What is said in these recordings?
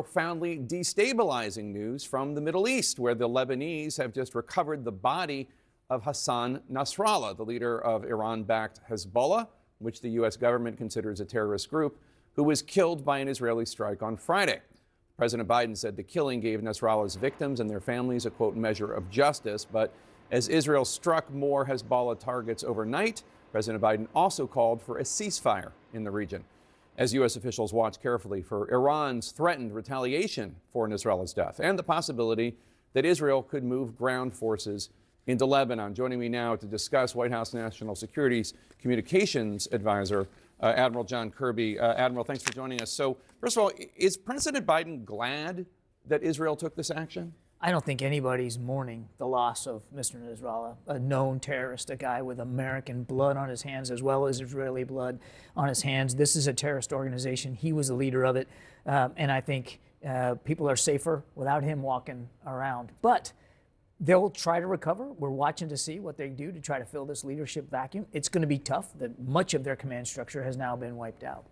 Profoundly destabilizing news from the Middle East, where the Lebanese have just recovered the body of Hassan Nasrallah, the leader of Iran-backed Hezbollah, which the U.S. government considers a terrorist group, who was killed by an Israeli strike on Friday. President Biden said the killing gave Nasrallah's victims and their families a, quote, measure of justice. But as Israel struck more Hezbollah targets overnight, President Biden also called for a ceasefire in the region, as U.S. officials watch carefully for Iran's threatened retaliation for Nasrallah's death and the possibility that Israel could move ground forces into Lebanon. Joining me now to discuss, White House National Security's communications advisor, Admiral John Kirby. Admiral, thanks for joining us. So, first of all, is President Biden glad that Israel took this action? I don't think anybody's mourning the loss of Mr. Nasrallah, a known terrorist, a guy with American blood on his hands as well as Israeli blood on his hands. This is a terrorist organization. He was the leader of it. And I think people are safer without him walking around. But they'll try to recover. We're watching to see what they do to try to fill this leadership vacuum. It's going to be tough. That much of their command structure has now been wiped out.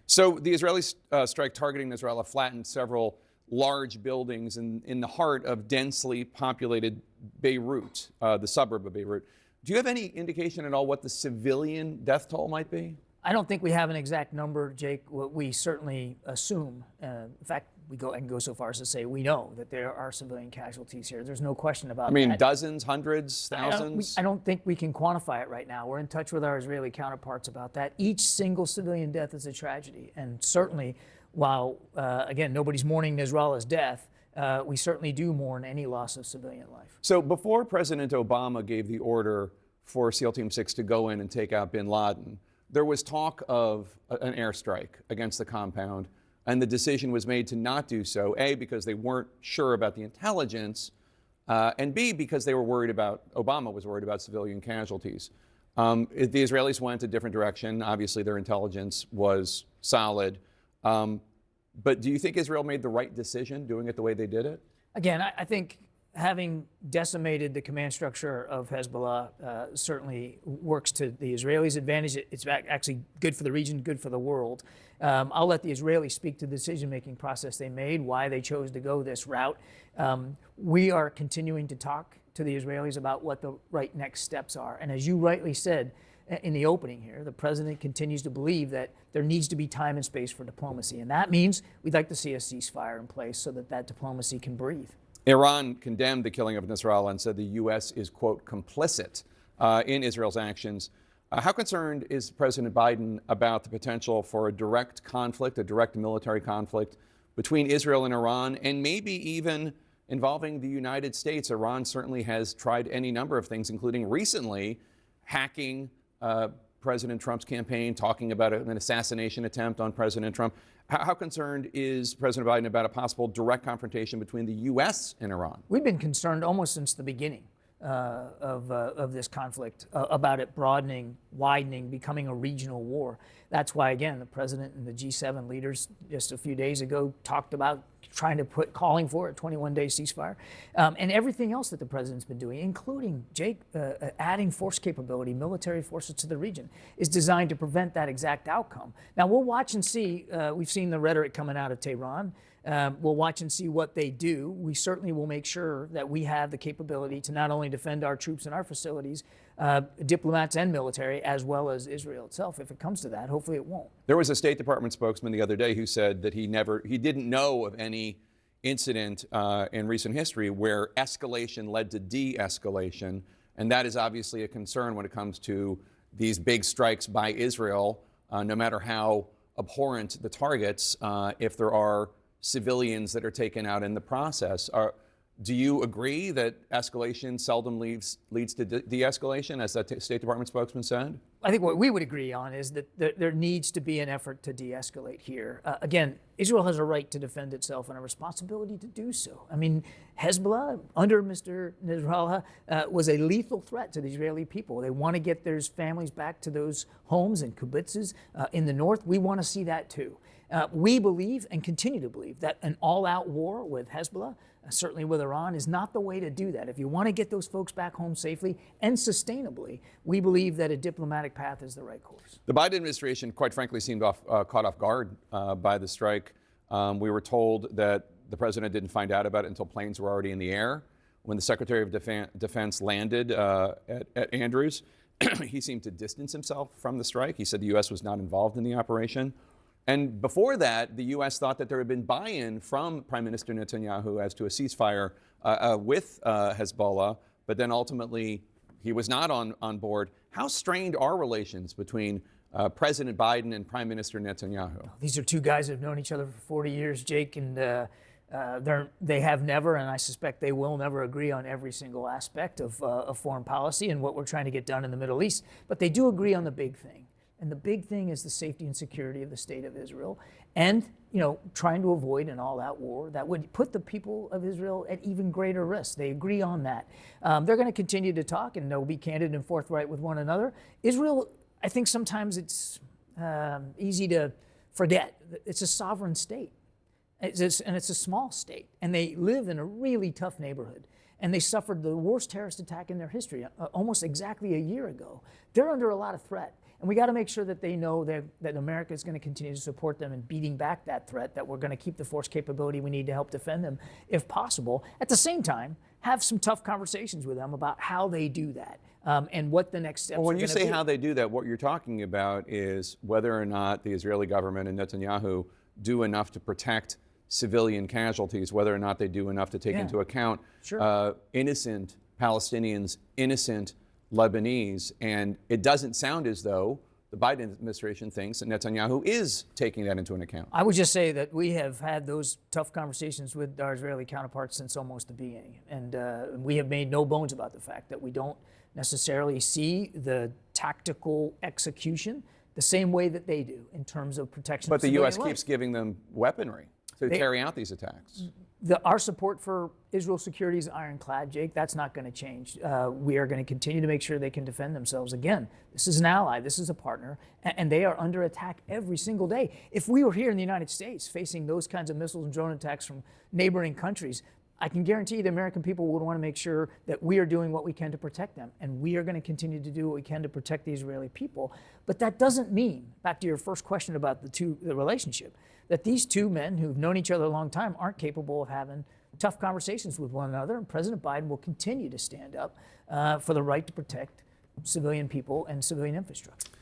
So the Israeli strike targeting Nasrallah flattened several large buildings in the heart of densely populated Beirut, the suburb of Beirut. Do you have any indication at all what the civilian death toll might be? I don't think we have an exact number, Jake. We certainly assume, in fact, I can go so far as to say we know that there are civilian casualties here. There's no question about that. I mean, dozens, hundreds, thousands? I don't think we can quantify it right now. We're in touch with our Israeli counterparts about that. Each single civilian death is a tragedy, and certainly, while, again, nobody's mourning Nasrallah's death, we certainly do mourn any loss of civilian life. So before President Obama gave the order for SEAL Team 6 to go in and take out bin Laden, there was talk of an airstrike against the compound, and the decision was made to not do so, A, because they weren't sure about the intelligence, and B, because they were worried about, Obama was worried about civilian casualties. The Israelis went a different direction. Obviously, their intelligence was solid. But do you think Israel made the right decision doing it the way they did it? Again, I think having decimated the command structure of Hezbollah certainly works to the Israelis' advantage. It's actually good for the region, good for the world. I'll let the Israelis speak to the decision-making process they made, why they chose to go this route. We are continuing to talk to the Israelis about what the right next steps are. And as you rightly said, in the opening here, the president continues to believe that there needs to be time and space for diplomacy. And that means we'd like to see a ceasefire in place so that that diplomacy can breathe. Iran condemned the killing of Nasrallah and said the U.S. is, quote, complicit in Israel's actions. How concerned is President Biden about the potential for a direct conflict, a direct military conflict between Israel and Iran, and maybe even involving the United States? Iran certainly has tried any number of things, including recently hacking President Trump's campaign, talking about an assassination attempt on President Trump. How concerned is President Biden about a possible direct confrontation between the U.S. and Iran? We've been concerned almost since the beginning of this conflict about it broadening, widening, becoming a regional war. That's why, again, the president and the G7 leaders just a few days ago talked about calling for a 21-day ceasefire, and everything else that the president's been doing, including, Jake, adding force capability, military forces to the region, is designed to prevent that exact outcome. Now, we'll watch and see. We've seen the rhetoric coming out of Tehran. We'll watch and see what they do. We certainly will make sure that we have the capability to not only defend our troops and our facilities, diplomats and military, as well as Israel itself. If it comes to that, hopefully it won't. There was a State Department spokesman the other day who said that he didn't know of any incident in recent history where escalation led to de-escalation, and that is obviously a concern when it comes to these big strikes by Israel, no matter how abhorrent the targets, if there are civilians that are taken out in the process. Do you agree that escalation seldom leads to de-escalation, as that State Department spokesman said? I think what we would agree on is that there needs to be an effort to de-escalate here. Again, Israel has a right to defend itself and a responsibility to do so. I mean, Hezbollah, under Mr. Nasrallah, was a lethal threat to the Israeli people. They want to get their families back to those homes and kibbutzes in the north. We want to see that too. We believe and continue to believe that an all-out war with Hezbollah, certainly with Iran, is not the way to do that. If you want to get those folks back home safely and sustainably, we believe that a diplomatic path is the right course. The Biden administration, quite frankly, seemed caught off guard by the strike. We were told that the president didn't find out about it until planes were already in the air. When the Secretary of Defense landed at Andrews, he seemed to distance himself from the strike. He said the U.S. was not involved in the operation. And before that, the U.S. thought that there had been buy-in from Prime Minister Netanyahu as to a ceasefire with Hezbollah, but then ultimately he was not on board. How strained are relations between President Biden and Prime Minister Netanyahu? These are two guys that have known each other for 40 years, Jake, and they have never, and I suspect they will never agree on every single aspect of foreign policy and what we're trying to get done in the Middle East. But they do agree on the big thing. And the big thing is the safety and security of the state of Israel, and trying to avoid an all-out war that would put the people of Israel at even greater risk. They agree on that. They're going to continue to talk, and they'll be candid and forthright with one another. Israel, I think sometimes it's easy to forget. It's a sovereign state, and it's a small state, and they live in a really tough neighborhood. And they suffered the worst terrorist attack in their history almost exactly a year ago. They're under a lot of threat. And we got to make sure that they know that America is going to continue to support them in beating back that threat, that we're going to keep the force capability we need to help defend them if possible. At the same time, have some tough conversations with them about how they do that and what the next steps are going to be. When you say how they do that, what you're talking about is whether or not the Israeli government and Netanyahu do enough to protect civilian casualties, whether or not they do enough to take into account innocent Palestinians, innocent Lebanese. And it doesn't sound as though the Biden administration thinks that Netanyahu is taking that into an account. I would just say that we have had those tough conversations with our Israeli counterparts since almost the beginning. And we have made no bones about the fact that we don't necessarily see the tactical execution the same way that they do in terms of protection of civilian life. But the U.S. keeps giving them weaponry to carry out these attacks. Our support for Israel's security is ironclad, Jake. That's not going to change. We are going to continue to make sure they can defend themselves. Again, this is an ally, this is a partner, and they are under attack every single day. If we were here in the United States facing those kinds of missiles and drone attacks from neighboring countries, I can guarantee the American people would want to make sure that we are doing what we can to protect them, and we are going to continue to do what we can to protect the Israeli people. But that doesn't mean, back to your first question about the relationship, that these two men who've known each other a long time aren't capable of having tough conversations with one another, and President Biden will continue to stand up for the right to protect civilian people and civilian infrastructure.